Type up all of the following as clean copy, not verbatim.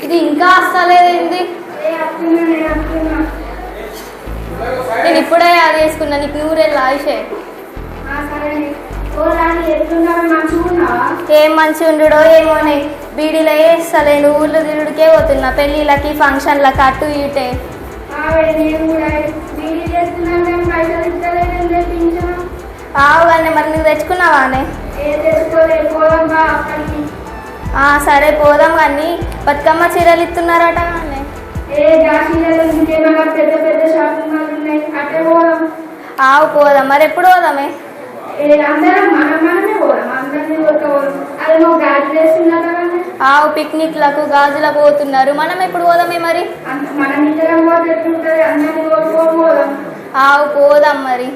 ఇది ఇంకా వస్తలేదేంది? నేను ఇప్పుడే అది వేసుకున్నా. నీకు నూరెళ్ళి ఆయుషే ఏం మంచి ఉండడో ఏమోనే. బీడీలో వేస్తలేను, ఊళ్ళో తిరుగుడికే పోతున్నా, పెళ్ళిళ్ళకి ఫంక్షన్లకి అటు ఇటే. ఆవు కానీ మరి నువ్వు తెచ్చుకున్నావానే? సరే పోదాం. కానీ బతుకమ్మ చీరలు ఇస్తున్నారట కానీ ఆవు పోదాం. మరి ఎప్పుడు పోదామే? ఆవు పిక్నిక్లకు గాజులకు పోతున్నారు, మనం ఎప్పుడు పోదామే? మరి ఆవు పోదాం మరి.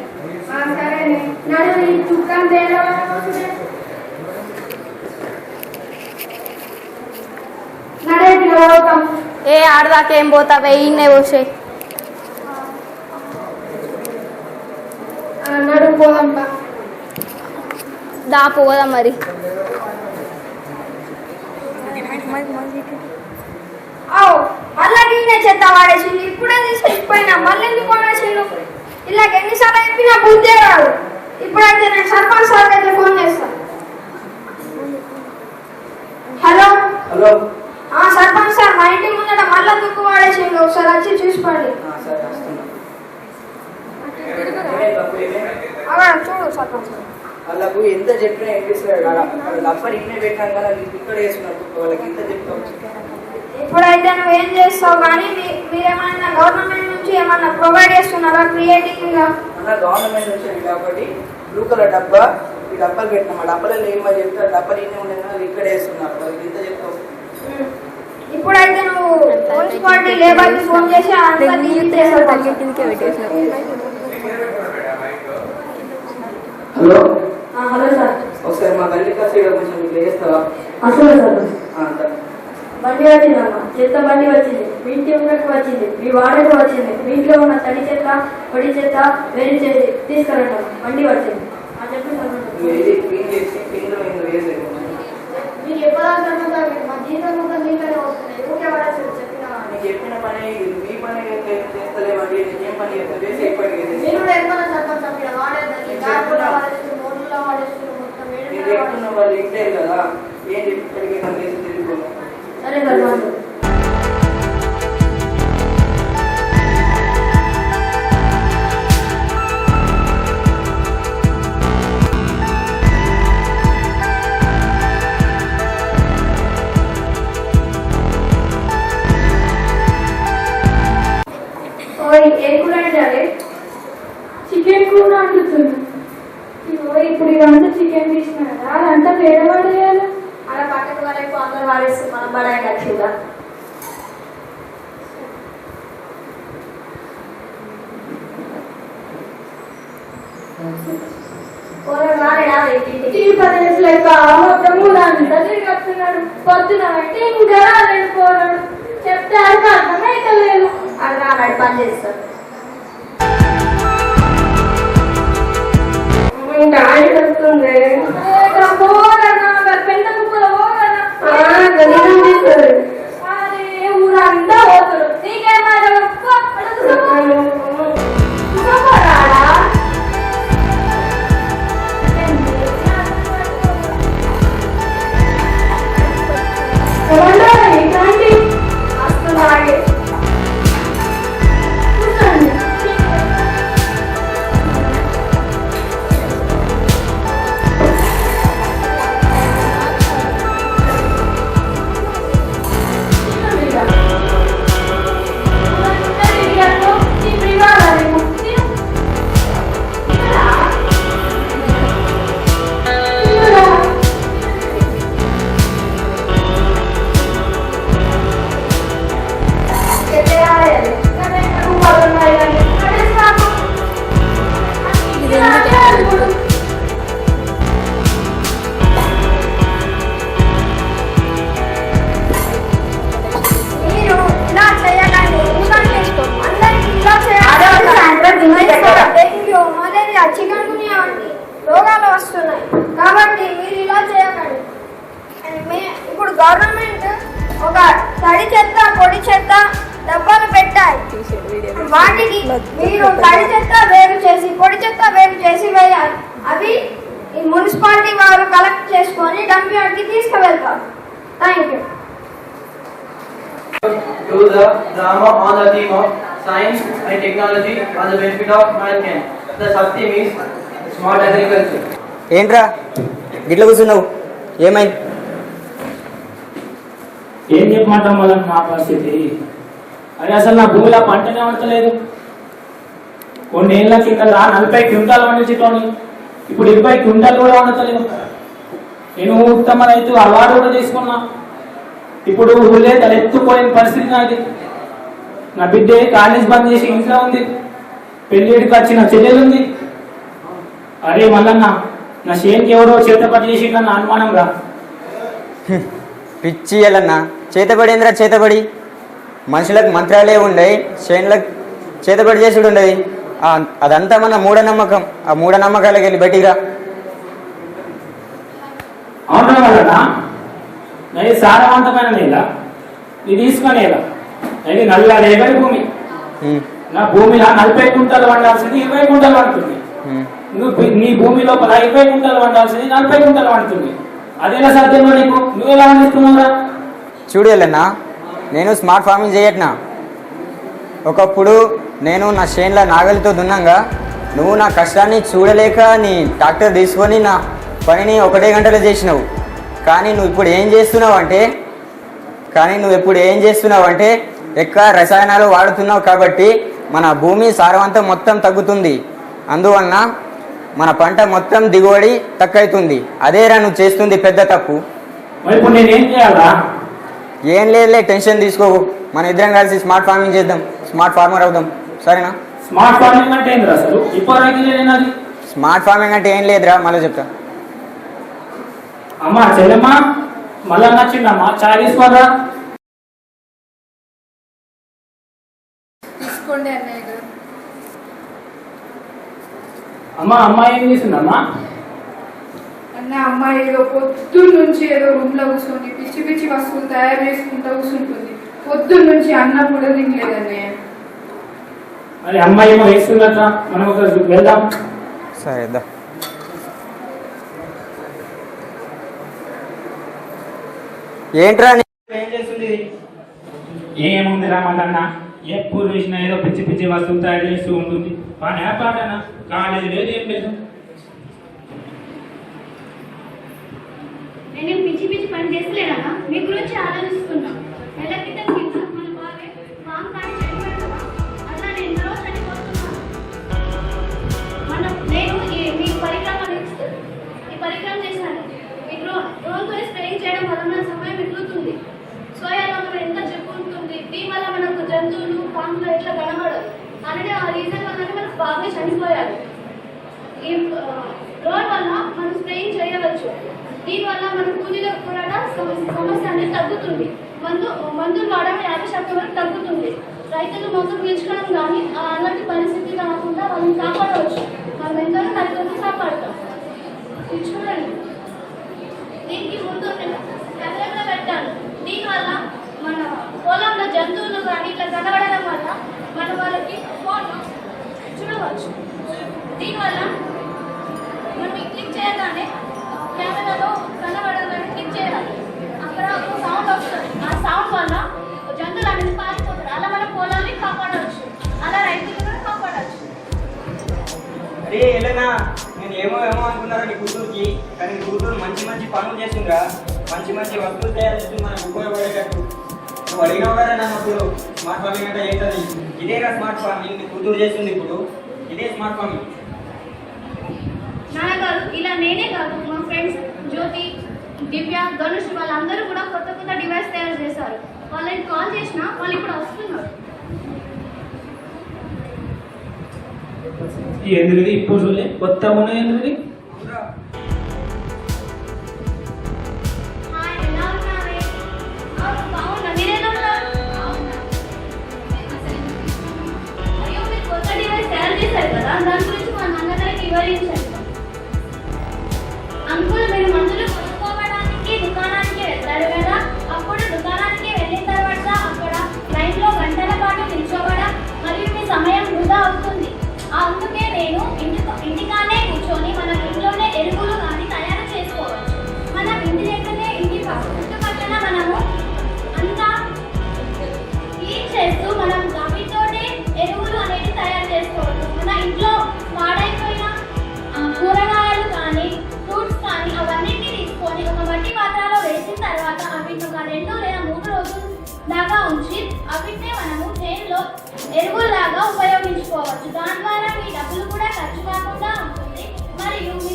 ఏ ఆడదాకేం పోతావే, ఈయన్నే పోసే. దా పోదాం మరి. మళ్ళీ చెత్త వాడేసింది, ఇప్పుడే తీసుకెళ్ళిపోయినా మళ్ళీ ఎందుకు వాడేసిండు? ఇలా ఎన్నిసార్లు చెప్పినా బుద్ధే రాదు. ఇప్పుడైతే నేను సర్పంచ్ సార్ అయితే ఫోన్ చేస్తాను. హలో హలో సర్పంచ్ సార్, మా ఇంటి ముందట మళ్ళీ దుక్కు వాడేసిండు, ఒకసారి వచ్చి చూసుకోండి. చూడు సర్పంచ్ సార్, వాళ్ళకు ఎంత చెప్పినా ఏం చేస్తారు అప్పటి ఇన్నే పెట్టాం కదా, ఇక్కడ వేసుకున్నట్టు వాళ్ళకి ఎంత చెప్తాం. ఇప్పుడైతే నువ్వేం చేస్తావు కానీ మీరేమైనా గవర్నమెంట్ నుంచి ఏమన్నా ప్రొవైడ్ చేస్తున్నారా క్రియేటివ్ గా? గవర్నమెంట్ నుంచి కాబట్టి బ్లూ కలర్ డబ్బా, ఈ డబ్బాలు పెట్టినాం. ఆ డబ్బాలో ఏమో చెప్తారు, డబ్బాలు ఇన్నే ఉండేది ఇక్కడ వేస్తున్నారు, వాళ్ళకి ఎంత చెప్తావు. ఇప్పుడైతే నువ్వు మున్సిపాలిటీ లేబర్ కి ఫోన్ చేసి హలో హలో సార్, ఒకసారి మా గల్లీ కాస్త కొంచెం మీకు వేస్తావా? అసలు సార్ బండి వచ్చిందమ్మా, చెత్త బండి వచ్చింది, మీ ఇంటి ఉన్నట్టు వచ్చింది, మీ వాడకు వచ్చింది, మీ ఇంట్లో ఉన్న తడి చెత్త పొడి చెత్త వేడి చేసి తీసుకురండి, బండి వచ్చింది అని చెప్పి మీకు చెప్పిన పని మీ పని చేస్తలేమండి, ఏం పని చేస్తే చెప్తున్న వాళ్ళు ఇంటే కదా, ఏం చెప్పి తిరుగుతున్నాం. సరే భగవాన్. ఏ కూర అంటారే? చికెన్ కూర అంటుతుంది. ఇప్పుడు ఇదంతా చికెన్ తీసిన కదా, అదంతా వేరే వాడేయాలి. అలా పక్కన వరకు అందరూ వాడేస్తే మనం పడాయి వచ్చిందా? పొద్దున అంటే ఇంకా వెళ్ళిపోరాడు, చెప్తే అది అర్థమైతే లేదు. అలా నాడు పని చేస్తారు. ఇంకా ఆయన చెప్తుంది పెద్ద కుక్కలు ఊరంతా పోతారు. నీకేమైనా రోగాలు వస్తున్నాయి కాబట్టి మీరు ఇలా చేయకండి. ఇప్పుడు గవర్నమెంట్ ఒక తడి చెత్త పొడి చెత్త డబ్బాలు పెట్టాయి. వాటికి మీరు తడి చెత్త వేరు చేసి పొడి చెత్త వేరు చేసి వేయాలి. అవి ఈ మున్సిపాలిటీ వారు కలెక్ట్ చేసుకొని డంప్ యార్డ్కి తీసుకువెళ్తారు. Thank you. Do the drama on the theme of science and technology on the benefit of mankind. The sub-theme is smart agriculture. ఏంట్రా గిట్ల కూర్చున్నావు, ఏమైంది? ఏం చెప్పమంటాం వల్ల నా పరిస్థితి? అరే అసలు నా భూమిలో పంటనే వండలేదు. కొన్ని ఏళ్ళ కింద 40 క్వింటాలు పండించుకొని ఇప్పుడు 20 క్వింటాలు కూడా వండతలేదు. నేను ఉత్తమ రైతు అవార్డు కూడా తీసుకున్నా. ఇప్పుడు ఊళ్ళే తలెత్తుకోలేని పరిస్థితి నాది. నా బిడ్డ కాలేజ్ బంద్ చేసి ఇంట్లో ఉంది. పెళ్ళిడికి వచ్చిన చెల్లెలుంది. అరే మల్లన్న, నా చేనికి ఎవరో చేతపడి చేసి నా అనుమానం రా. పిచ్చి ఎలన్నా, చేతబడేంద్రా చేతబడి? మనుషులకు మంత్రాలే ఉండయి, చేనులకు చేతబడి చేసుడు ఉండదు. అదంతా మన మూఢనమ్మకం. ఆ మూఢనమ్మకాలకు వెళ్ళి బయటికిరా. అవునా వల్లనా? ఇది సారవంతమైన నేల, ఇది తీసుకునేలా. ఇది నల్ల రేగడి భూమి. నా భూమిలో 40 కుంటలు వండాల్సింది 20 కుంటలు వండుతుంది. నీ భూమి లోపల 20 కుంటలు వండాల్సింది 40 కుంటలు వండుతుంది. అదేలా సాధ్యమో నీకు? నువ్వెలా వండిస్తున్నావురా? చూడు ఎల్లన్నా, నేను స్మార్ట్ ఫార్మింగ్ చేయట్నా. ఒకప్పుడు నేను నా చేనులో నాగలితో దున్నంగా నువ్వు నా కష్టాన్ని చూడలేక నీ ట్రాక్టర్ తీసుకొని నా పనిని 1 గంటలో చేసినావు. కానీ నువ్వు ఇప్పుడు ఏం చేస్తున్నావు అంటే ఎక్కువ రసాయనాలు వాడుతున్నావు కాబట్టి మన భూమి సారవంతం మొత్తం తగ్గుతుంది. అందువలన మన పంట మొత్తం దిగుబడి తక్కువైతుంది. అదేరా నువ్వు చేస్తుంది పెద్ద తప్పు. ఇప్పుడు నేనేం చేయాలా? ఏం లేదులే, టెన్షన్ తీసుకోకు. మన ఇద్దరం కలిసి స్మార్ట్ ఫార్మింగ్ చేద్దాం, స్మార్ట్ ఫార్మర్ అవుదాం, సరేనా? స్మార్ట్ ఫార్మింగ్ అంటే ఏంద్రా అసలు? ఇప్పుడు స్మార్ట్ ఫార్మింగ్ అంటే ఏం లేదురా, మళ్ళీ చెప్తా. అమ్మా చెల్లెమ్మా, మళ్ళా నచ్చిందమ్మా, చాయ్ తీసుకోరా. తీసుకోండి అన్నయ్య గారు. అమ్మా అమ్మాయి ఏం చేసిందమ్మా? అన్న అమ్మాయి ఏదో పొద్దున్న నుంచి ఏదో రూమ్ లో కూర్చొని పిచ్చి పిచ్చి వస్తువులు తయారు చేసుకుంటూ కూర్చుంటుంది. పొద్దున్న నుంచి అన్నం కూడా తినలేదన్నయ్య. మరి అమ్మాయి ఏమో వేస్తుందట, మనం ఒక వెళ్దాం. సరే దా. ఏంట్రా ఏం చేస్తుంది? ఏముంది రామన్న, ఎప్పుడు చూసినా ఏదో పిచ్చి పిచ్చి వస్తువులు తయారు చేస్తూ ఉంటుంది. పని ఏపాటనా, కాలేజీ లేదు, ఏం లేదు. నేను పిచ్చి పిచ్చి పని చేస్తలేనా? మీ గురించి ఆలోచిస్తున్నా. నెల క్రితం కింద మన బాగా వామ్ కానీ చనిపోయాడు. అట్లా నేను ఎందరో చనిపోతున్నాను. నేను మీ పరికరం చేశాను. ఈ డ్రోన్తో స్ప్రేయింగ్ చేయడం వల్ల మన సమయం మిగులుతుంది. సోయాలో మనం ఎంత చెప్పు ఉంటుంది. దీనివల్ల మనకు జంతువులు పాములు ఎట్లా కనబడదు అనేది ఆ రీజన్ వల్లనే మనకు బాగా చనిపోయారు. ఈ డ్రోన్ వల్ల మనం స్ప్రేయింగ్ చేయవచ్చు. దీనివల్ల మన కూలీలకు కూడా సమస్య అనేది తగ్గుతుంది. మందులు వాడడం 50% వరకు తగ్గుతుంది. రైతులు మందులు పీల్చుకోవడం కానీ అలాంటి పరిస్థితి రాకుండా వాళ్ళని కాపాడవచ్చు. మనం ఎంతగా రైతులను కాపాడుతాం. చూడండి, దీనికి ముందు కెమెరా పెట్టాను. దీనివల్ల మన పొలంలో జంతువులు కానీ ఇట్లా కనబడడం వల్ల మనం వాళ్ళకి ఫోన్లో చూడవచ్చు. దీనివల్ల మనం క్లిక్ చేయగానే కెమెరాలో కనబడాలని క్లిక్ చేయాలి. అక్కడ ఒక సౌండ్ వస్తుంది. ఆ సౌండ్ వల్ల జంతువులు అనేది పారిపోతారు. అలా మన పొలాన్ని కాపాడవచ్చు. అలా రైతులు కూడా కాపాడవచ్చు. అరే ఎలానా, నేను ఏమో అనుకున్నారా నీ కూతురుకి, కానీ నీ కూతురు మంచి మంచి పనులు చేస్తుందా, మంచి మంచి వస్తువులు తయారు చేస్తుంది మనకు ఉపయోగపడేటట్టు. నువ్వు అడిగినావు కదా నన్ను అప్పుడు స్మార్ట్ ఫార్మింగ్ అంటే ఏంటది? ఇదేగా స్మార్ట్ ఫార్మింగ్ నీ కూతురు చేస్తుంది ఇప్పుడు, ఇదే స్మార్ట్ ఫార్మింగ్. నాన్నగారు ఇలా నేనే కాదు, మా ఫ్రెండ్స్ జ్యోతి, దివ్య, ధనుష్ వాళ్ళందరూ కూడా కొత్త కొత్త డివైస్ తయారు చేశారు. వాళ్ళని కాల్ చేసినా వాళ్ళు ఇప్పుడు వస్తున్నారు. ఎందుకు ఇప్పుడు చూడలే, కొత్త ఉన్నాయి. ఎందుకు బాగున్నా, మీరేలా ఉన్నారు? అయ్యో, మీరు కొత్త డివైస్ తయారు చేశారు కదా, దాని గురించి మా నాన్నగారికి వివరించండి. అంకుల్, మీరు మందులు కొనుక్కోవడానికి దుకాణానికి వెళ్తారు కదా, అప్పుడు దుకాణానికి ఉంచి అవిటినే మనము చేనులో ఎరువులాగా ఉపయోగించుకోవచ్చు. దాని ద్వారా మీ డబ్బులు కూడా ఖర్చు కాకుండా ఉంటుంది మరియు మీ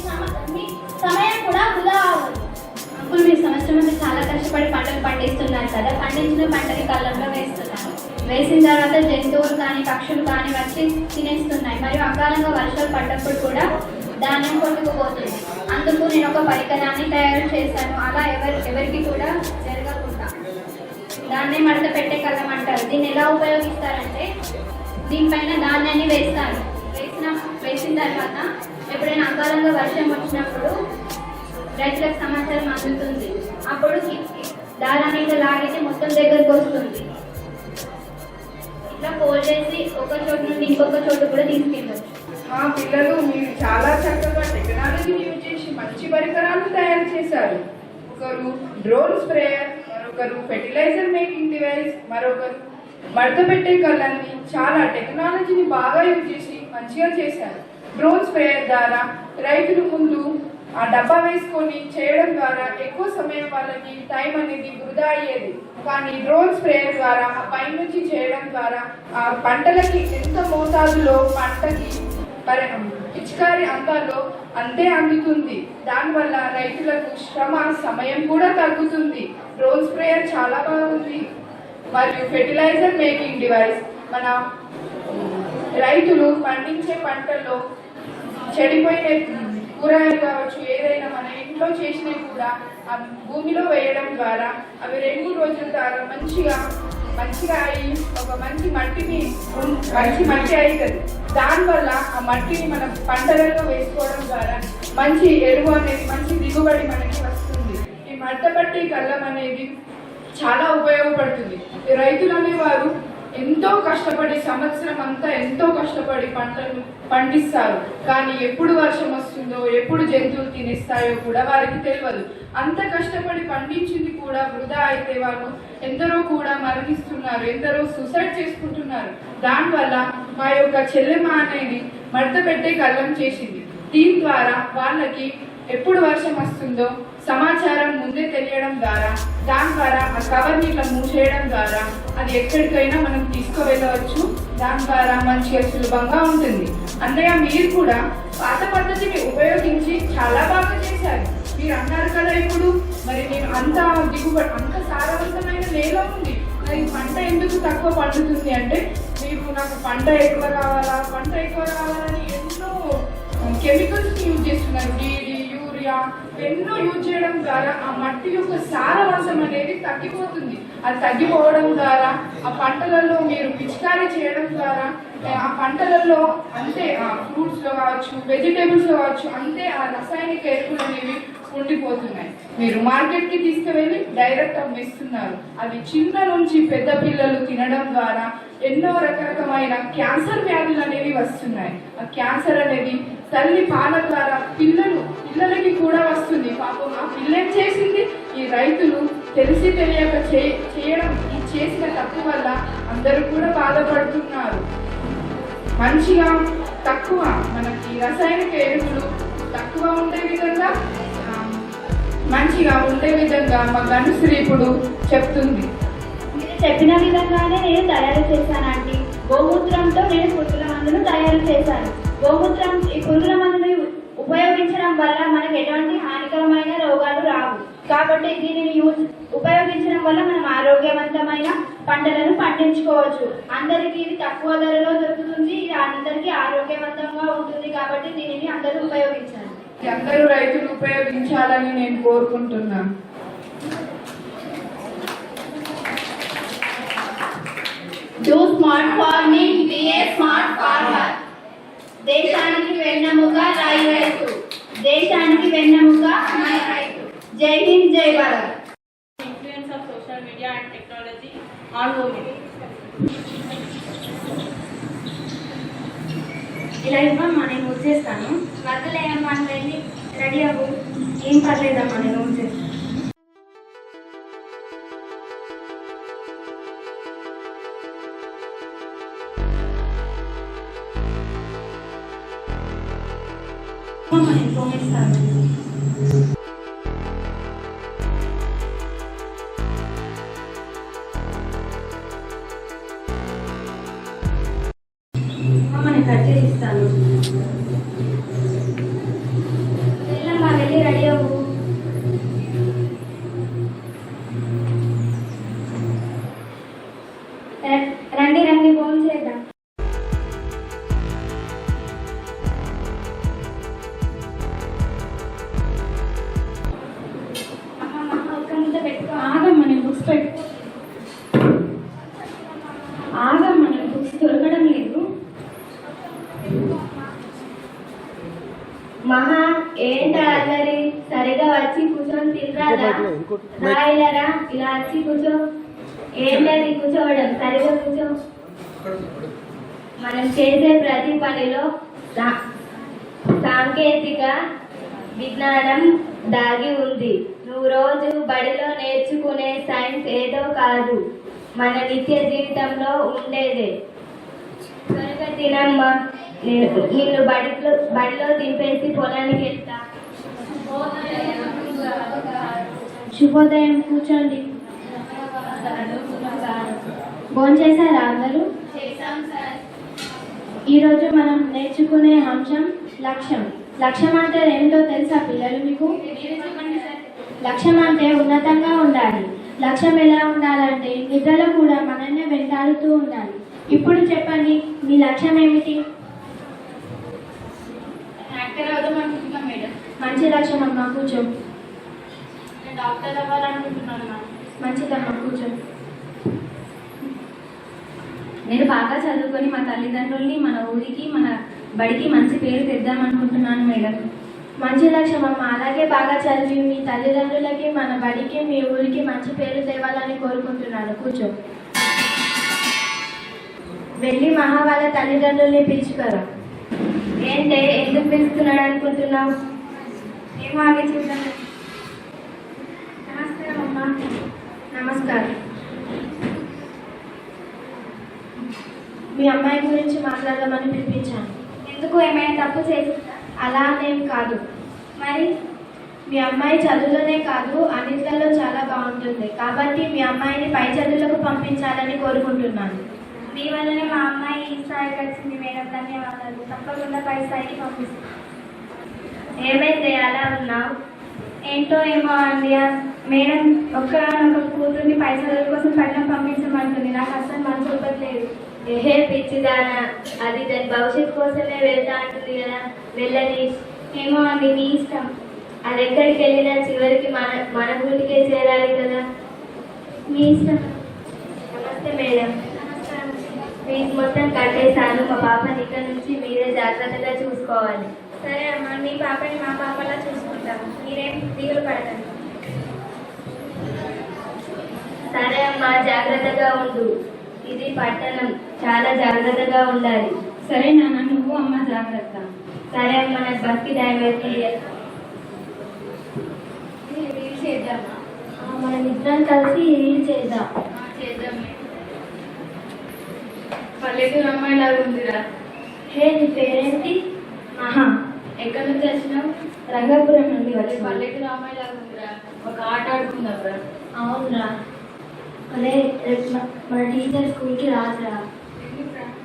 సమయం కూడా వృధా అవ్వదు. అంకుల్, మీ సంవత్సరం అంతా చాలా కష్టపడి పంటలు పండిస్తున్నారు కదా, పండించిన పంటని కళ్ళంలో వేస్తున్నారు. వేసిన తర్వాత జంతువులు కానీ పక్షులు కానీ వచ్చి తినేస్తున్నాయి మరియు అకాలంగా వర్షాలు పడ్డప్పుడు కూడా ధాన్యం కొట్టుకుపోతుంది. అందుకు నేను ఒక పరికరాన్ని తయారు చేశాను, అలా ఎవరికి కూడా జరగకుండా. దాన్నే మడత పెట్టే కళ్ళం అంటారు. దీన్ని ఎలా ఉపయోగిస్తారంటే దీనిపైన ధాన్యాన్ని వేస్తారు. వేసిన తర్వాత ఎప్పుడైనా అకాలంగా వర్షం వచ్చినప్పుడు రైతులకు సమాచారం అందుతుంది. అప్పుడు దారాన్ని ఇలా లాగితే మొత్తం దగ్గరకు వస్తుంది. ఇట్లా పోల్ చేసి ఒక చోటు నుండి ఇంకొక చోటు కూడా తీసుకెళ్ళచ్చు. మా పిల్లలు మీరు చాలా చక్కగా టెక్నాలజీని యూజ్ చేసి మంచి పరికరాలు తయారు చేశారు. ఒకరు డ్రోన్ స్ప్రేయర్, మరొకరు ఫెర్టిలైజర్ మేకింగ్ డివైస్, మరొకరు మడత పెట్టే కళ్ళని చాలా టెక్నాలజీని బాగా యూజ్ చేసి మంచిగా చేశారు. డ్రోన్ స్ప్రేయర్ ద్వారా రైతులు ముందు ఆ డబ్బా వేసుకొని చేయడం ద్వారా ఎక్కువ సమయం వాళ్ళకి టైం అనేది వృధా అయ్యేది. కానీ డ్రోన్ స్ప్రేయర్ ద్వారా ఆ పై నుంచి చేయడం ద్వారా ఆ పంటలకి ఎంత మోతాదులో పంటకి పిచికారి అందాలో అంతే అందుతుంది. దానివల్ల రైతులకు శ్రమ సమయం కూడా తగ్గుతుంది. డ్రోన్ స్ప్రేయర్ చాలా బాగుంది. మరియు ఫెర్టిలైజర్ మేకింగ్ డివైస్ మన రైతులు పండించే పంటల్లో చెడిపోయిన కూరగాయలు కావచ్చు, ఏదైనా మన ఇంట్లో చేసినవి కూడా ఆ భూమిలో వేయడం ద్వారా అవి 2 రోజుల ద్వారా మంచిగా అయ్యి ఒక మంచి మట్టి అవుతుంది. దానివల్ల ఆ మట్టిని మనం పంటలలో వేసుకోవడం ద్వారా మంచి ఎరువు అనేది, మంచి దిగుబడి మనకి వస్తుంది. ఈ మడతపట్టి కళ్ళం అనేది చాలా ఉపయోగపడుతుంది. రైతులు అనేవారు ఎంతో కష్టపడి సంవత్సరం అంతా ఎంతో కష్టపడి పంటలు పండిస్తారు. కానీ ఎప్పుడు వర్షం వస్తుందో, ఎప్పుడు జంతువులు తినేస్తాయో కూడా వారికి తెలియదు. అంత కష్టపడి పండించింది కూడా వృధా అయితే వాళ్ళు ఎందరో కూడా మరణిస్తున్నారు, ఎందరో సూసైడ్ చేసుకుంటున్నారు. దానివల్ల మా యొక్క చెల్లెమ్మ అనేది మడత పెట్టే కళ్ళం చేసింది. దీని ద్వారా వాళ్ళకి ఎప్పుడు వర్షం వస్తుందో సమాచారం ముందే తెలియడం ద్వారా, దాని ద్వారా ఆ కవర్ని ఇట్లా మూసేయడం ద్వారా అది ఎక్కడికైనా మనం తీసుకువెళ్ళవచ్చు. దాని ద్వారా మంచిగా సులభంగా ఉంటుంది. అన్నయ్య, మీరు కూడా పాత పద్ధతిని ఉపయోగించి చాలా బాగా చేశారు. మీరు అన్నారు కదా ఇప్పుడు, మరి నేను అంత దిగుబడి, అంత సారవంతమైన నేల ఉంది, మరి పంట ఎందుకు తక్కువ పండుతుంది అంటే, మీరు నాకు పంట ఎక్కువ కావాలని ఎన్నో కెమికల్స్ యూజ్ చేస్తున్నారు. డీడీ, యూరియా ఎన్నో యూజ్ చేయడం ద్వారా ఆ మట్టి యొక్క సారవంతం అనేది తగ్గిపోతుంది. అది తగ్గిపోవడం ద్వారా ఆ పంటలలో మీరు పిచికారీ చేయడం ద్వారా ఆ పంటలలో అంతే, ఆ ఫ్రూట్స్లో కావచ్చు, వెజిటేబుల్స్లో కావచ్చు, అంతే ఆ రసాయనిక ఎరువులు అనేవి ఉండిపోతున్నాయి. మీరు మార్కెట్కి తీసుకువెళ్ళి డైరెక్ట్ అమ్మిస్తున్నారు. అది చిన్న నుంచి పెద్ద పిల్లలు తినడం ద్వారా ఎన్నో రకరకమైన క్యాన్సర్ వ్యాధులు అనేవి వస్తున్నాయి. ఆ క్యాన్సర్ అనేది తల్లి పాల ద్వారా పిల్లలకి కూడా వస్తుంది. పాపం ఆ పిల్లని చేసింది ఈ రైతులు తెలిసి తెలియక చేయడం, ఈ చేసిన తప్పు వల్ల అందరూ కూడా బాధపడుతున్నారు. మంచిగా తక్కువ మనకి రసాయనిక ఎరువులు తక్కువ ఉండే విధంగా, మంచిగా ఉండే విధంగా మా గనుశ్రీ ఇప్పుడు చెప్తుంది. మీరు చెప్పిన విధంగానే నేను తయారు చేశానండి. గోమూత్రంతో నేను పురుగుల మందును తయారు చేశాను. ఈ పురుగుల మందుని ఉపయోగించడం వల్ల మనకు ఎటువంటి హానికరమైన రోగాలు రావు. కాబట్టి దీనిని ఉపయోగించడం వల్ల మనం ఆరోగ్యవంతమైన పంటలను పండించుకోవచ్చు. అందరికీ ఇది తక్కువ ధరలో దొరుకుతుంది. ఇది అందరికీ ఆరోగ్యవంతంగా ఉంటుంది. కాబట్టి దీనిని అందరూ ఉపయోగించాలి. అందరూ రైతులు ఉపయోగించాలని నేను కోరుకుంటున్నాను. Do smart farming, be a smart farmer. దేశానికి వెన్నెముక రైతు. దేశానికి వెన్నెముక మన రైతు. జై హింద్, జై Bharat. Influence of social media and technology on women. ఇలా ఇవ్వమ్మా, నేను వచ్చేస్తాను. వద్దలేమ్మా, వెళ్ళి రెడీ అవ్వు. ఏం పర్లేదమ్మా, నేను వచ్చేస్తాను. నేను ఫోన్ ఇస్తాను. మహా ఏంటా అల్లరి సరిగా వచ్చి కూర్చొని తినరాదా రాయిలరా ఇలా వచ్చి కూర్చో ఏంటది కూర్చోవడం సరిగా కూర్చో మనం చేసే ప్రతి పనిలో సాంకేతిక విజ్ఞానం దాగి ఉంది నువ్వు రోజు బడిలో నేర్చుకునే సైన్స్ ఏదో కాదు మన నిత్య జీవితంలో ఉండేదే త్వరగా తినమ్మా నిన్ను బడిలో దింపేసి పొలానికి వెళ్తా శుభోదయం కూర్చోండి భోంచేశారా అందరూ ఈరోజు మనం నేర్చుకునే అంశం లక్ష్యం లక్ష్యం అంటే ఏమిటో తెలుసా పిల్లలు మీకు లక్ష్యం అంటే ఉన్నతంగా ఉండాలి లక్ష్యం ఎలా ఉండాలంటే నిద్రలో కూడా మనల్ని వెంటాడుతూ ఉండాలి ఇప్పుడు చెప్పండి మీ లక్ష్యం ఏమిటి యాక్టర్ అవుదాం అనుకుంటున్నాం మేడం. మంచి లక్ష్యం అమ్మా కూర్చో నేను డాక్టర్ అవ్వాలనుకుంటున్నాను మ్యామ్. మంచిదమ్మా కూర్చో నేను బాగా చదువుకొని మా తల్లిదండ్రుల్ని మన ఊరికి మన బడికి మంచి పేరు తెద్దామనుకుంటున్నాను మేడం. మంచి లక్ష్యం అమ్మ అలాగే బాగా చదివి మీ తల్లిదండ్రులకి మన బడికి మీ ఊరికి మంచి పేరు తేవాలని కోరుకుంటున్నాను కూర్చో వెళ్ళి మహా వాళ్ళ తల్లిదండ్రుల్ని పిలుచుకోరా ఏంటే ఎందుకు పిలుస్తున్నాడు అనుకుంటున్నావు ఏమో ఆగి చూద్దాం నమస్కారం అమ్మా నమస్కారం మీ అమ్మాయి గురించి మాట్లాడదామని పిలిపించాను ఎందుకు ఏమైనా తప్పు చేసిందా అలా అనేం కాదు మరి మీ అమ్మాయి చదువులోనే కాదు అన్నిట్లలో చాలా బాగుంటుంది కాబట్టి మీ అమ్మాయిని పై చదువులకు పంపించాలని కోరుకుంటున్నాను మీ వల్లనే మా అమ్మాయి ఈ స్థాయికి వచ్చింది మేడం ధన్యవాదాలు తప్పకుండా పై స్థాయికి పంపిస్తాను ఏమైతే అలా ఉన్నావు ఏంటో ఏమో అండి మేడం ఒక్క కూతుర్ని పై చదువుల కోసం పట్టణం పంపించమంటుంది నాకు అసలు మనసు ఒప్పట్లేదు ఏహే పిచ్చిదానా అది దాని భవిష్యత్తు కోసమే వెళ్తా అంటుంది కదా వెళ్ళని ఏమో అండి మీ ఇష్టం అది ఎక్కడికి వెళ్ళినా చివరికి మన ఊరికే చేరాలి కదా మీ ఇష్టం నమస్తే మేడం ఫీజు మొత్తం కట్టేశాను మా పాపని ఇక్కడ నుంచి మీరే జాగ్రత్తగా చూసుకోవాలి సరే అమ్మా మీ పాపని మా పాపలా చూసుకుంటాము మీరేం దిగులు పడకండి సరే అమ్మా జాగ్రత్తగా ఉండు ఇది పట్టణం చాలా జాగ్రత్తగా ఉండాలి సరే నాన్న నువ్వు అమ్మ జాగ్రత్త. సరే అమ్మ నాకు బస్కి టైం అవుతుంది రీల్ చేద్దామా? మనం ఇద్దరం కలిసి రీల్ చేద్దాం చేద్దాం. పల్లెటూరు అమ్మాయిలాగా ఉందిరా. హే నీ పేరేంటి ఆహా ఎక్కడి నుంచి వచ్చినావు? రంగాపురం నుండి అదే వచ్చి పల్లెటూరు అమ్మాయిలాగా ఉందిరా. ఒక ఆట ఆడుకుందాం రా. అవునరా అదే రేపు మన టీచర్ స్కూల్కి రాదురా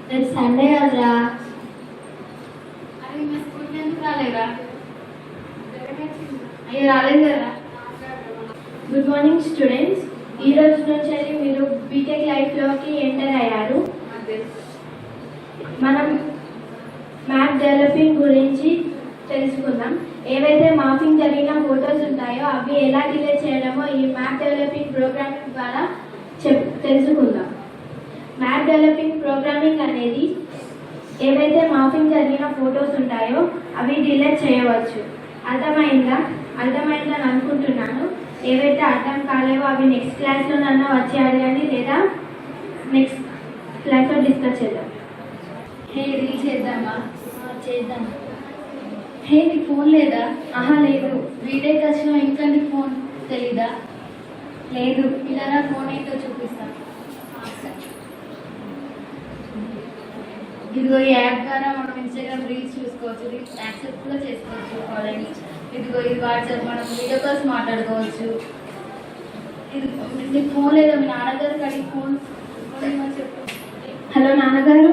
రేపు సండే కదరా అరే మా స్కూల్కి ఎందుకు రాలేరా? అయ్యో రాలేదు కదా. గుడ్ మార్నింగ్ స్టూడెంట్స్ ఈ రోజు నుంచి మీరు బీటెక్ లైఫ్లోకి ఎంటర్ అయ్యారు మనం మ్యాప్ డెవలపింగ్ గురించి తెలుసుకుందాం ఏవైతే మాపింగ్ జరిగిన ఫొటోస్ ఉంటాయో అవి ఎలా డిలీట్ చేయడమో ఈ మ్యాప్ డెవలపింగ్ ప్రోగ్రామింగ్ ద్వారా తెలుసుకుందాం మ్యాప్ డెవలపింగ్ ప్రోగ్రామింగ్ అనేది ఏవైతే మాపింగ్ జరిగిన ఫొటోస్ ఉంటాయో అవి డిలీట్ చేయవచ్చు అర్థమైందని అనుకుంటున్నాను ఏవైతే అర్థం కాలేవో అవి నెక్స్ట్ క్లాస్లోనన్నా వచ్చి అడగండి లేదా నెక్స్ట్ క్లాస్లో డిస్కస్ చేద్దాం హే రీల్ చేద్దామా? చేద్దాం హే నీకు ఫోన్ లేదా? ఆహా లేదు బీటెక్ వచ్చినా ఇంకా నీకు ఫోన్ తెలీదా? లేదు ఇలా నా ఫోన్ ఏంటో చూపిస్తా. ఇదిగో ఈ యాప్ ద్వారా మనం ఇన్స్టాగ్రామ్ రీల్స్ చూసుకోవచ్చు, రీల్స్ యాక్సెప్ట్ కూడా చేసుకోవచ్చు కాలేజ్. ఇదిగో ఇది వాట్సాప్ మనం వీడియో కాల్స్ మాట్లాడుకోవచ్చు. ఇది నీకు ఫోన్ లేదా? మీ నాన్నగారికి అడిగి ఫోన్ చెప్పు. హలో నాన్నగారు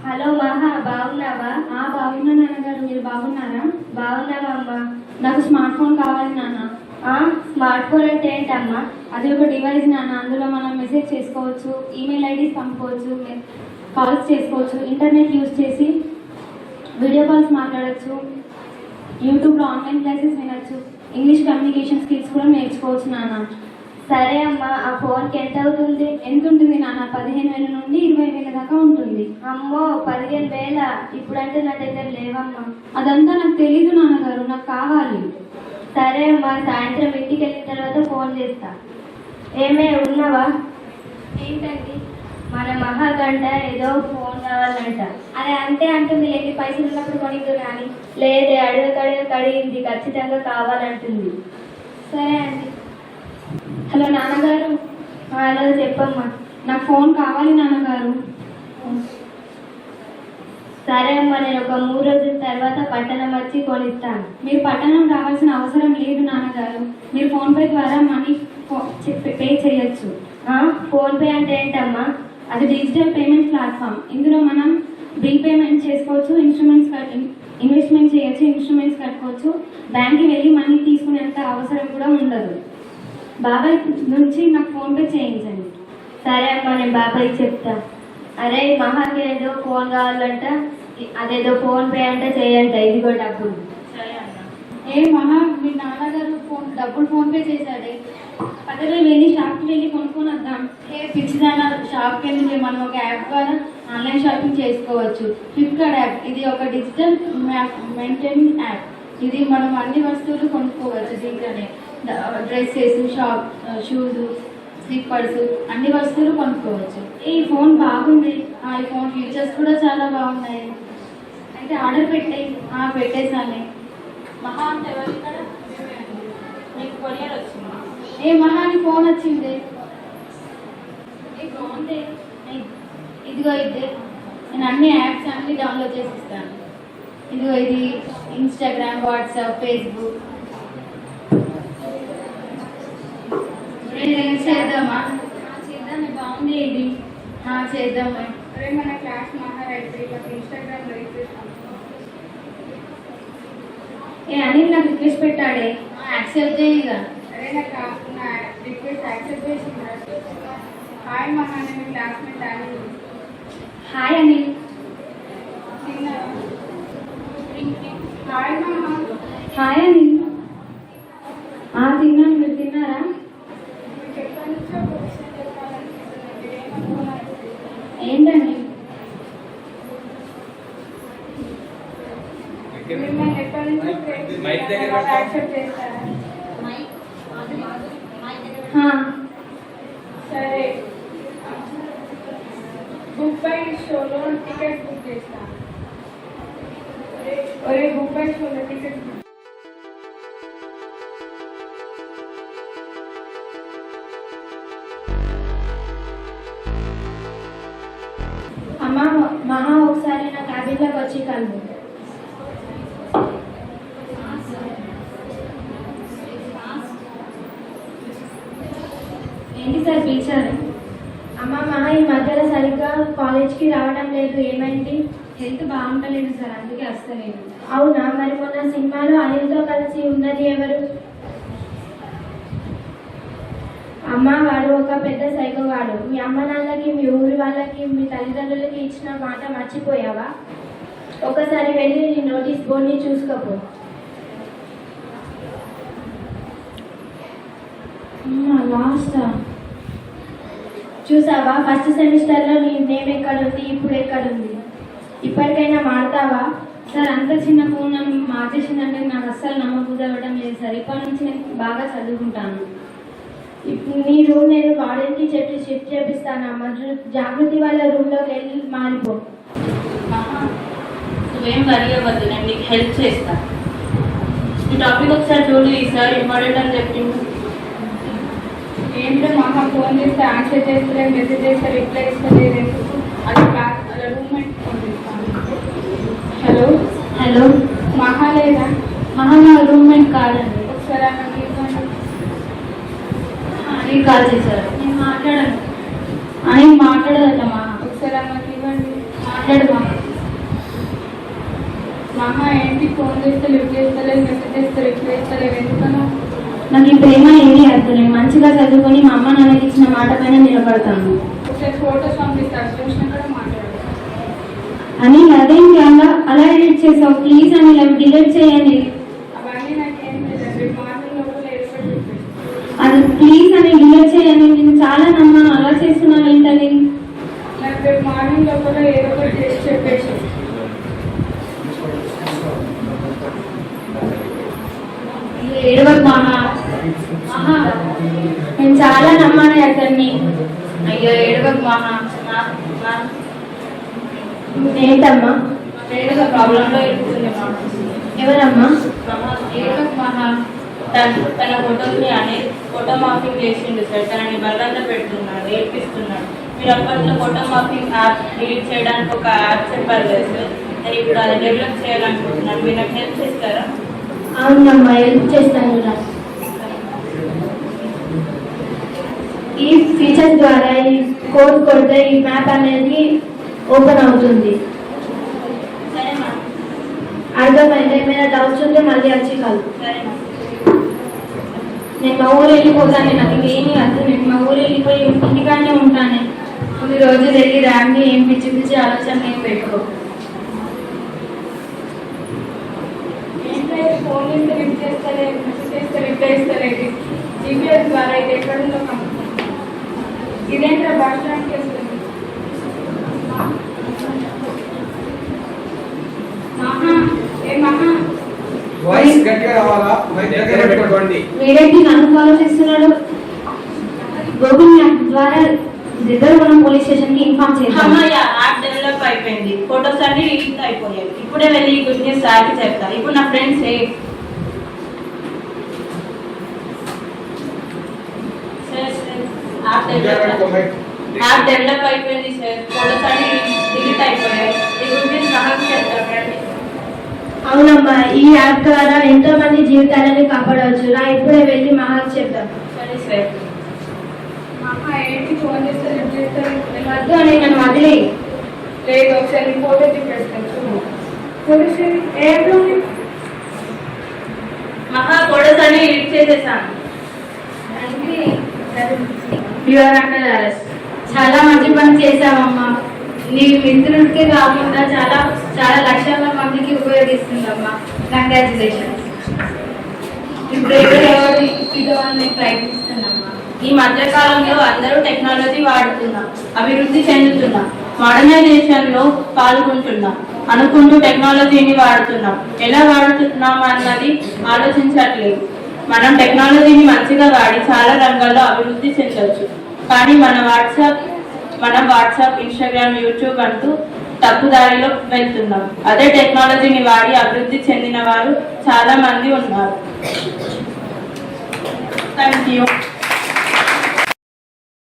హలో మహా బాగున్నావా? బాగున్నా నాన్నగారు మీరు బాగున్నారా? బాగున్నావా అమ్మా? నాకు స్మార్ట్ ఫోన్ కావాలి నాన్న. స్మార్ట్ ఫోన్ అంటే ఏంటమ్మా? అది ఒక డివైస్ నాన్న అందులో మనం మెసేజ్ చేసుకోవచ్చు ఈమెయిల్ ఐడీస్ పంపుకోవచ్చు కాల్స్ చేసుకోవచ్చు ఇంటర్నెట్ యూజ్ చేసి వీడియో కాల్స్ మాట్లాడచ్చు యూట్యూబ్లో ఆన్లైన్ క్లాసెస్ వినొచ్చు ఇంగ్లీష్ కమ్యూనికేషన్ స్కిల్స్ కూడా నేర్చుకోవచ్చు నాన్న. సరే అమ్మా, ఆ ఫోన్కి ఎంత అవుతుంది? ఎంత ఉంటుంది నాన్న? 15,000 నుండి 20,000 దాకా ఉంటుంది. అమ్మో, 15,000? ఇప్పుడంటే నా దగ్గర లేవమ్మా. అదంతా నాకు తెలీదు నాన్నగారు, నాకు కావాలి. సరే అమ్మా, సాయంత్రం ఇంటికి వెళ్ళిన తర్వాత ఫోన్ చేస్తా. ఏమే ఉన్నావా? ఏంటండి? మన మహాగంట ఏదో ఫోన్ కావాలంట. అరే అంతే అంటుంది, ఎన్ని పైసలు ఉన్నప్పుడు కొనిద్దు కానీ. లేదే, అడిగింది, ఖచ్చితంగా కావాలంటుంది. సరే అండి. హలో నాన్నగారు. హలో, చెప్పమ్మా. నాకు ఫోన్ కావాలి నాన్నగారు. సరే అమ్మా, నేను ఒక 3 రోజుల తర్వాత పట్టణం వచ్చి కొనిస్తాను. మీరు పట్టణం రావాల్సిన అవసరం లేదు నాన్నగారు, మీరు ఫోన్పే ద్వారా మనీ పే చేయొచ్చు. ఫోన్పే అంటే ఏంటమ్మా? అది డిజిటల్ పేమెంట్ ప్లాట్ఫామ్. ఇందులో మనం బిల్ పేమెంట్ చేసుకోవచ్చు, ఇన్వెస్ట్మెంట్ చేయొచ్చు, ఇన్స్ట్రుమెంట్స్ కట్టుకోవచ్చు. బ్యాంక్కి వెళ్ళి మనీ తీసుకునేంత అవసరం కూడా ఉండదు. బాబాయ్ నుంచి నాకు ఫోన్పే చేయించండి. సరే అమ్మా, నేను బాబాయ్కి చెప్తా. అరే మహాకి ఏదో ఫోన్ కావాలంట, అదేదో ఫోన్పే అంటే చేయంట, ఇదిగో డబ్బులు. సరే అన్న. ఏ మహా, మీ నాన్నగారు డబ్బులు ఫోన్పే చేశాడే. పక్కన వెళ్ళి షాప్కి వెళ్ళి కొనుక్కొని వద్దాం. పిచ్చిదాన, షాప్కి వెళ్ళి మనం ఒక యాప్ ద్వారా ఆన్లైన్ షాపింగ్ చేసుకోవచ్చు. ఫ్లిప్కార్ట్ యాప్, ఇది ఒక డిజిటల్ మెయింటైనింగ్ యాప్. ఇది మనం అన్ని వస్తువులు కొనుక్కోవచ్చు దీంట్లోనే. డ్రెస్సెస్, షూస్, స్లిప్పర్స్, అన్ని వస్తువులు కొనుక్కోవచ్చు. ఈ ఫోన్ బాగుంది. ఈ ఫోన్ ఫీచర్స్ కూడా చాలా బాగున్నాయి. అయితే ఆర్డర్ పెట్టేయి. పెట్టేసాను. మహా అంటే ఎవరు ఇక్కడ? మీకు కొరియర్ వచ్చింది. ఏ మహాని ఫోన్ వచ్చింది. బాగుంది. ఇదిగో ఇదే, నేను అన్ని యాప్స్ అన్ని డౌన్లోడ్ చేసి ఇస్తాను. ఇదిగో ఇది ఇన్స్టాగ్రామ్, వాట్సాప్, ఫేస్బుక్. చేద్దామా? చేద్దాం, బాగుంది ఇది. చేద్దామా? అరే మన క్లాస్ మాట్లాడైతే ఇన్స్టాగ్రామ్ లో రిక్వెస్ట్ అనిల్ నాకు రిక్వెస్ట్ పెట్టాడే. యాక్సెప్ట్ చేయగా. అరే నా రిక్వెస్ట్ యాక్సెప్ట్ చేసింది. హాయ్ మహా, నేను క్లాస్మేట్ అని. హాయ్ అనిల్. హాయ్ మహా. హాయ్ అనిల్. తిన్నాను, మీరు తిన్నారా? ఏంటండి? మిమ్మల్ని ఎప్పటి నుంచి యాక్సెప్ట్ చేస్తారా? సరే, బుక్ బై షోలో టికెట్ బుక్ చేస్తాను. ఒరే బుక్ బై షోలో టికెట్ బుక్. అమ్మా, మహా ఒకసారి నా క్యాబిన్లోకి వచ్చి కలుగు. ఏంటి సార్ పిలిచారు? అమ్మ, మహా ఈ మధ్యలో సరిగ్గా కాలేజ్కి రావడం లేదు, ఏమైంది? హెల్త్ బాగుంటలేదు సార్, అందుకే వస్తలేదు. అవునా? మరి మొన్న సినిమాలో అనిల్తో కలిసి ఉన్నది ఎవరు? అమ్మ, వాడు ఒక పెద్ద సైకోగాడు. మీ అమ్మ నాన్నలకి, మీ ఊరి వాళ్ళకి, మీ తల్లిదండ్రులకి ఇచ్చిన మాట మర్చిపోయావా? ఒకసారి వెళ్ళి నీ నోటీస్ బోర్డ్ని చూసుకోపో. లాస్టా? చూసావా, ఫస్ట్ సెమిస్టర్లో నీ నేమ్ ఎక్కడుంది, ఇప్పుడు ఎక్కడుంది? ఇప్పటికైనా మారుతావా? సార్, అంత చిన్న ఫోన్ నన్ను మార్చేసిందంటే నాకు అస్సలు నమ్మబుద్ధి అవ్వడం లేదు సార్. ఇప్పటి నుంచి నేను బాగా చదువుకుంటాను. నీ రూమ్ నేను వార్డెన్కి చెప్పి షిఫ్ట్ చేపిస్తానమ్మా. జాగృతి వాళ్ళ రూమ్లోకి వెళ్ళి మారిపో. నువ్వేం వరీ అవ్వద్దు, నేను నీకు హెల్ప్ చేస్తాను. ఈ టాపిక్ ఒకసారి చూడు, ఈసారి ఇంపార్టెంట్ అని చెప్పింది. ఏంటో మహా ఫోన్ చేస్తే ఆన్సర్ చేస్తలే, మెసేజ్ చేస్తే రిప్లై ఇస్తలేదు. అది క్లాస్ అలా రూమ్మేట్ ఫోన్ చేస్తాను. హలో హలో, మహా లేదా? మహా నా రూమ్మేట్ కాదండి. ఒకసారి అన్నకి ఇవ్వండి. అని కాల్ చేశారు. నేను మాట్లాడను. అని మాట్లాడదట మహా. ఒకసారి అన్నకి ఇవ్వండి. మాట్లాడు మహా. మహా ఏంటి ఫోన్ చేస్తే లిఫ్ట్ చేస్తలేదు, మెసేజ్ చేస్తే రిప్లై ఇస్తలేదు, ఎందుకన్నా? నాకు ఈ ప్రేమ ఏమీ అర్థం. నేను మంచిగా చదువుకొని మా అమ్మ నాన్నకి ఇచ్చిన మాట పైన నిలబడతాను. ఒకసారి ఫోటోస్ పంపిస్తాను, చూసిన కూడా మాట్లాడు. అని అదేం కాదా అలా ఎడిట్ చేసావు? ప్లీజ్ అని అవి డిలీట్ చేయండి. అవన్నీ నాకేం లేదు. మార్నింగ్ లోపల ఏర్పాటు చెప్పేసి అది ప్లీజ్ అని డిలీట్ చేయని, నేను చాలా నమ్మాను, అలా చేస్తున్నాను ఏంటని. నాకు రేపు మార్నింగ్ లోపల ఏదో ఒకటి చేసి చెప్పేసి. ఏడవకు మహా. మహా, నేను చాలా నమ్మాను అతన్ని. అయ్యో ఏడవకు మహా. ఏంటమ్మా? ఏడుగా ప్రాబ్లంలో ఇరుక్కుంది మహా. ఎవరమ్మా? ఏడవకు మహా. తన ఫోటోని అనే ఫోటో మార్కింగ్ చేసిండు సార్. తనని బలవంత పెడుతున్నాడు, ఏడ్పిస్తున్నాడు. మీరు అప్పట్లో ఫోటో మార్కింగ్ యాప్ డిలీట్ చేయడానికి ఒక యాప్ చెప్పారు కదా సార్. నేను ఇప్పుడు అది డెవలప్ చేయాలనుకుంటున్నాను. మీరు నాకు హెల్ప్ చేస్తారా? అవునమ్మా, హెల్ప్ చేస్తాను. ఈ ఫీచర్ ద్వారా ఈ కోడ్ కొడితే ఈ మ్యాప్ అనేది ఓపెన్ అవుతుంది. సరే మా. అర్థమైంది. ఏమైనా డౌట్స్ ఉంటే మళ్ళీ వచ్చి కాదు. సరే మా. నేను మా ఊరు వెళ్ళిపోతాను. నాకు ఇంకేమీ అర్థం. నేను మా ఊరు వెళ్ళిపోయి ఇంటికానే ఉంటాను. కొన్ని రోజులు వెళ్ళి రాండి. ఏం పిచ్చి పిచ్చి ఆలోచన ఏం పెట్టుకో. ఫోన్ చేస్తే లిఫ్ట్ చేస్తలే, మెసేజ్ చేస్తే రిప్లై ఇస్తలేదు. జీపీఎస్ ద్వారా ఇది ఎక్కడుందో ఇదేంటో బస్ స్టాండ్కి వస్తుంది. మహా, ఏ మహా, వాయిస్ గట్టిగా రావాలా? మైక్ దగ్గర పెట్టుకోండి. వీడేంటి నన్ను ఫాలో చేస్తున్నాడు? గూగుల్ మ్యాప్ ద్వారా దగ్గర ఉన్న పోలీస్ స్టేషన్ కి ఇన్ఫార్మ్ చేస్తాం. అమ్మయ్య, యాప్ డెవలప్ అయిపోయింది. ఫొటోస్ అన్ని డిలీట్ అయిపోయాయి. ఇప్పుడే వెళ్ళి గుడ్ న్యూస్ సార్కి చెప్తాను. ఇప్పుడు నా ఫ్రెండ్స్ యాప్ డెవలప్ అయిపోయింది సార్. ఫొటోస్ అన్ని డిలీట్ అయిపోయాయి. ఈ గుడ్ న్యూస్ నాకు చెప్తాను. అవునమ్మా, ఈ యాప్ ద్వారా ఎంతో మంది జీవితాలను కాపాడవచ్చు. నా ఇప్పుడే వెళ్ళి మహాకు చెప్తాం. సరే సార్. మహా ఏంటి ఫోన్ చేస్తే లిఫ్ట్ చేస్తారు? వద్దు అని నన్ను వదిలే. లేదు, ఒకసారి నీ ఫోటో చూపిస్తాను చూడు. ఫోటోస్ ఏంటో మహా ఫొటోస్ అన్ని డిలీట్ చేసేసాను. చాలా మంచి పని చేశావమ్మా. నీ మిత్రుడికే కాకుండా చాలా చాలా లక్షల మందికి ఉపయోగిస్తుందమ్మా. కంగ్రాచులేషన్స్. ఇప్పుడు ఇదో అని ప్రయత్నిస్తున్నామ్మా. ఈ మధ్య కాలంలో అందరూ టెక్నాలజీ వాడుతున్నాం, అభివృద్ధి చెందుతున్నాం, మోడర్నైజేషన్ లో పాల్గొంటున్నాం. అనుకుంటూ టెక్నాలజీని వాడుతున్నాం. ఎలా వాడుతున్నాం అన్నది ఆలోచించట్లేదు. మనం టెక్నాలజీని మంచిగా వాడి చాలా రంగాల్లో అభివృద్ధి చెందవచ్చు. కానీ మనం వాట్సాప్, ఇన్స్టాగ్రామ్, యూట్యూబ్ అంటూ తప్పుదారిలో వెళ్తున్నాం. అదే టెక్నాలజీని వాడి అభివృద్ధి చెందిన వారు చాలా మంది ఉన్నారు. Thank you.